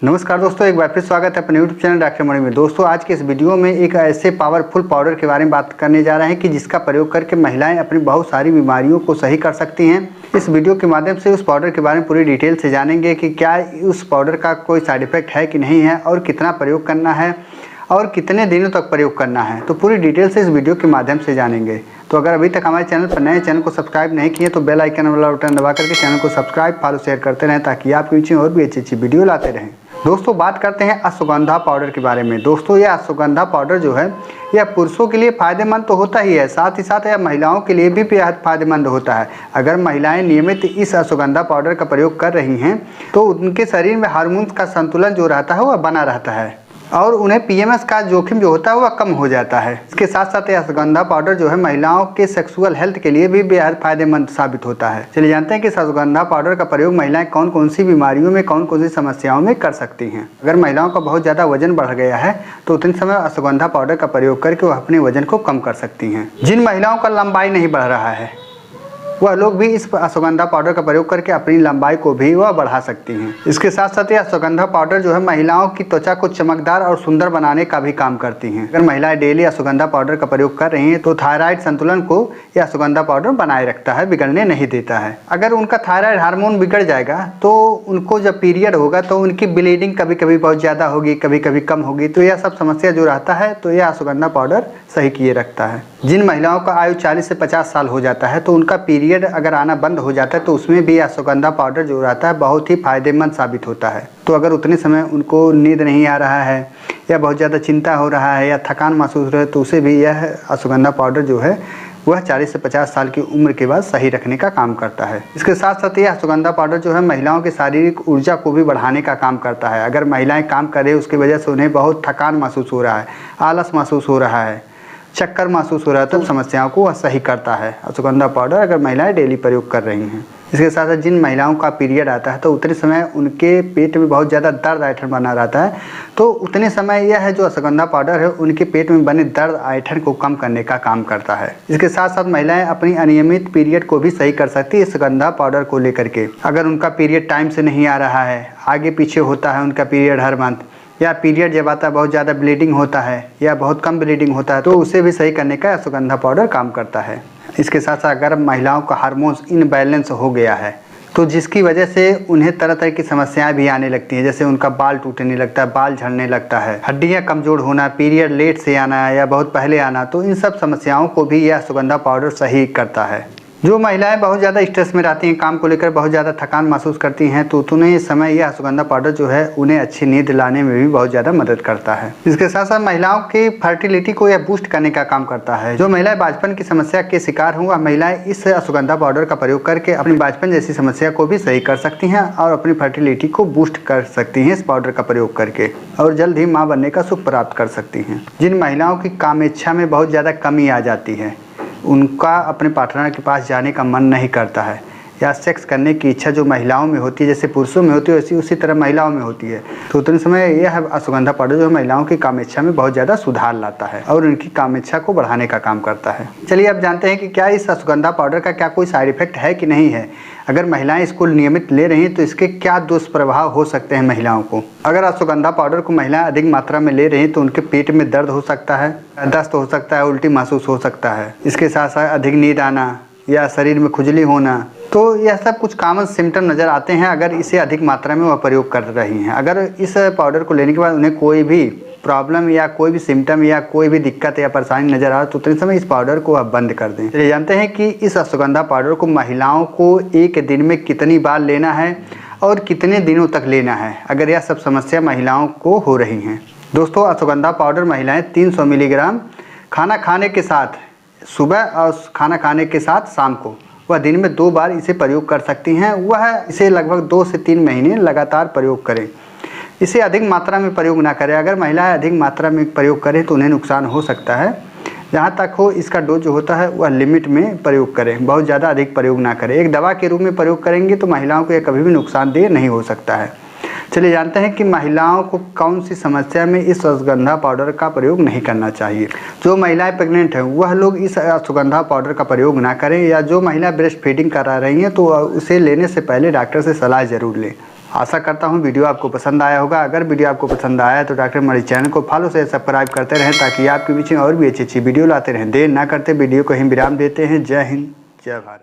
नमस्कार दोस्तों, एक बार फिर स्वागत है अपने YouTube चैनल डॉक्टर मणि में। दोस्तों, आज के इस वीडियो में एक ऐसे पावरफुल पाउडर के बारे में बात करने जा रहे हैं कि जिसका प्रयोग करके महिलाएं अपनी बहुत सारी बीमारियों को सही कर सकती हैं। इस वीडियो के माध्यम से उस पाउडर के बारे में पूरी डिटेल से जानेंगे कि क्या उस पाउडर का कोई साइड इफेक्ट है कि नहीं है, और कितना प्रयोग करना है और कितने दिनों तक प्रयोग करना है। तो पूरी डिटेल से इस वीडियो के माध्यम से जानेंगे। तो अगर अभी तक हमारे चैनल पर नए चैनल को सब्सक्राइब नहीं किए तो बेल आइकन वाला बटन दबा करके चैनल को सब्सक्राइब फॉलो शेयर करते रहें, ताकि आपके पीछे और भी अच्छी वीडियो लाते रहें। दोस्तों, बात करते हैं अश्वगंधा पाउडर के बारे में। दोस्तों, यह अश्वगंधा पाउडर जो है यह पुरुषों के लिए फ़ायदेमंद तो होता ही है, साथ ही साथ यह महिलाओं के लिए भी बेहद फ़ायदेमंद होता है। अगर महिलाएं नियमित इस अश्वगंधा पाउडर का प्रयोग कर रही हैं तो उनके शरीर में हार्मोन्स का संतुलन जो रहता है वह बना रहता है और उन्हें पीएमएस का जोखिम जो होता है वह कम हो जाता है। इसके साथ साथ यह अश्वगंधा पाउडर जो है महिलाओं के सेक्सुअल हेल्थ के लिए भी बेहद फायदेमंद साबित होता है। चलिए जानते हैं कि अश्वगंधा पाउडर का प्रयोग महिलाएं कौन कौन सी बीमारियों में, कौन कौन सी समस्याओं में कर सकती हैं। अगर महिलाओं का बहुत ज़्यादा वजन बढ़ गया है तो उतने समय अश्वगंधा पाउडर का प्रयोग करके वह अपने वजन को कम कर सकती हैं। जिन महिलाओं का लंबाई नहीं बढ़ रहा है वह लोग भी इस अश्वगंधा पाउडर का प्रयोग करके अपनी लंबाई को भी वह बढ़ा सकती हैं। इसके साथ साथ यह अश्वगंधा पाउडर जो है महिलाओं की त्वचा को चमकदार और सुंदर बनाने का भी काम करती हैं। अगर महिलाएं डेली अश्वगंधा पाउडर का प्रयोग कर रही हैं तो थायराइड संतुलन को यह अश्वगंधा पाउडर बनाए रखता है, बिगड़ने नहीं देता है। अगर उनका थायराइड हार्मोन बिगड़ जाएगा तो उनको जब पीरियड होगा तो उनकी ब्लीडिंग कभी कभी बहुत ज़्यादा होगी, कभी कभी कम होगी। तो यह सब समस्या जो रहता है तो यह अश्वगंधा पाउडर सही किए रखता है। जिन महिलाओं का आयु 40 से 50 साल हो जाता है तो उनका पीरियड अगर आना बंद हो जाता है तो उसमें भी अश्वगंधा पाउडर जो रहता है बहुत ही फायदेमंद साबित होता है। तो अगर उतने समय उनको नींद नहीं आ रहा है या बहुत ज़्यादा चिंता हो रहा है या थकान महसूस हो रहा है तो उसे भी यह अश्वगंधा पाउडर जो है वह 40 से 50 साल की उम्र के बाद सही रखने का काम करता है। इसके साथ साथ यह अश्वगंधा पाउडर जो है महिलाओं की शारीरिक ऊर्जा को भी बढ़ाने का काम करता है। अगर महिलाएं काम कर रही है उसकी वजह से उन्हें बहुत थकान महसूस हो रहा है, आलस महसूस हो रहा है, चक्कर महसूस हो रहा है, तो समस्याओं को वह सही करता है अश्वगंधा पाउडर, अगर महिलाएं डेली प्रयोग कर रही हैं। इसके साथ साथ जिन महिलाओं का पीरियड आता है तो उतने समय उनके पेट में बहुत ज़्यादा दर्द ऐंठन बना रहता है, तो उतने समय यह है जो अश्वगंधा पाउडर है उनके पेट में बने दर्द ऐंठन को कम करने का काम करता है। इसके साथ साथ महिलाएं अपनी अनियमित पीरियड को भी सही कर सकती है अश्वगंधा पाउडर को लेकर के। अगर उनका पीरियड टाइम से नहीं आ रहा है, आगे पीछे होता है उनका पीरियड हर मंथ, या पीरियड जब आता है बहुत ज़्यादा ब्लीडिंग होता है या बहुत कम ब्लीडिंग होता है, तो उसे भी सही करने का अश्वगंधा पाउडर काम करता है। इसके साथ साथ अगर महिलाओं का हार्मोन्स इनबैलेंस हो गया है तो जिसकी वजह से उन्हें तरह तरह की समस्याएं भी आने लगती हैं, जैसे उनका बाल टूटने लगता है, बाल झड़ने लगता है, हड्डियां कमज़ोर होना, पीरियड लेट से आना या बहुत पहले आना, तो इन सब समस्याओं को भी यह अश्वगंधा पाउडर सही करता है। जो महिलाएं बहुत ज़्यादा स्ट्रेस में रहती हैं, काम को लेकर बहुत ज़्यादा थकान महसूस करती हैं, तो उन्हें इस समय यह अश्वगंधा पाउडर जो है उन्हें अच्छी नींद लाने में भी बहुत ज़्यादा मदद करता है। इसके साथ साथ महिलाओं की फर्टिलिटी को यह बूस्ट करने का काम करता है। जो महिलाएं बचपन की समस्या के शिकार हों, वह महिलाएं इस अश्वगंधा पाउडर का प्रयोग करके अपनी बचपन जैसी समस्या को भी सही कर सकती हैं और अपनी फर्टिलिटी को बूस्ट कर सकती हैं इस पाउडर का प्रयोग करके, और जल्द ही माँ बनने का सुख प्राप्त कर सकती हैं। जिन महिलाओं की कामेच्छा में बहुत ज़्यादा कमी आ जाती है, उनका अपने पार्टनर के पास जाने का मन नहीं करता है, या सेक्स करने की इच्छा जो महिलाओं में होती है, जैसे पुरुषों में होती है वैसी उसी तरह महिलाओं में होती है, तो उतने समय यह अश्वगंधा पाउडर जो महिलाओं की कामेच्छा में बहुत ज़्यादा सुधार लाता है और उनकी कामेच्छा को बढ़ाने का काम करता है। चलिए अब जानते हैं कि क्या इस अश्वगंधा पाउडर का क्या कोई साइड इफेक्ट है कि नहीं है। अगर महिलाएं इसको नियमित ले रही हैं तो इसके क्या दुष्प्रभाव हो सकते हैं महिलाओं को। अगर अश्वगंधा पाउडर को महिलाएं अधिक मात्रा में ले रही हैं तो उनके पेट में दर्द हो सकता है, दस्त हो सकता है, उल्टी महसूस हो सकता है। इसके साथ साथ अधिक नींद आना या शरीर में खुजली होना, तो यह सब कुछ कॉमन सिम्टम नज़र आते हैं अगर इसे अधिक मात्रा में वह प्रयोग कर रही हैं। अगर इस पाउडर को लेने के बाद उन्हें कोई भी प्रॉब्लम या कोई भी सिम्टम या कोई भी दिक्कत या परेशानी नज़र आ तो उतने समय इस पाउडर को आप बंद कर दें। चलिए जानते हैं कि इस अश्वगंधा पाउडर को महिलाओं को एक दिन में कितनी बार लेना है और कितने दिनों तक लेना है, अगर यह सब समस्या महिलाओं को हो रही हैं। दोस्तों, अश्वगंधा पाउडर महिलाएँ 300 मिलीग्राम खाना खाने के साथ सुबह और खाना खाने के साथ शाम को, वह दिन में 2 बार इसे प्रयोग कर सकती हैं। वह इसे लगभग 2 से 3 महीने लगातार प्रयोग करें। इसे अधिक मात्रा में प्रयोग ना करें। अगर महिलाएं अधिक मात्रा में प्रयोग करें तो उन्हें नुकसान हो सकता है। जहाँ तक हो इसका डोज जो होता है वह लिमिट में प्रयोग करें, बहुत ज़्यादा अधिक प्रयोग ना करें। एक दवा के रूप में प्रयोग करेंगे तो महिलाओं को यह कभी भी नुकसानदेह नहीं हो सकता है। चलिए जानते हैं कि महिलाओं को कौन सी समस्या में इस अश्वगंधा पाउडर का प्रयोग नहीं करना चाहिए। जो महिलाएं प्रेग्नेंट हैं वह लोग इस अश्वगंधा पाउडर का प्रयोग ना करें, या जो महिला ब्रेस्ट फीडिंग करा रही हैं तो उसे लेने से पहले डॉक्टर से सलाह ज़रूर लें। आशा करता हूँ वीडियो आपको पसंद आया होगा। अगर वीडियो आपको पसंद आया तो डॉक्टर मणि चैनल को फॉलो से सब्सक्राइब करते रहें ताकि आपके बीच में और भी अच्छी वीडियो लाते रहें। देर ना करते वीडियो को ही विराम देते हैं। जय हिंद, जय भारत।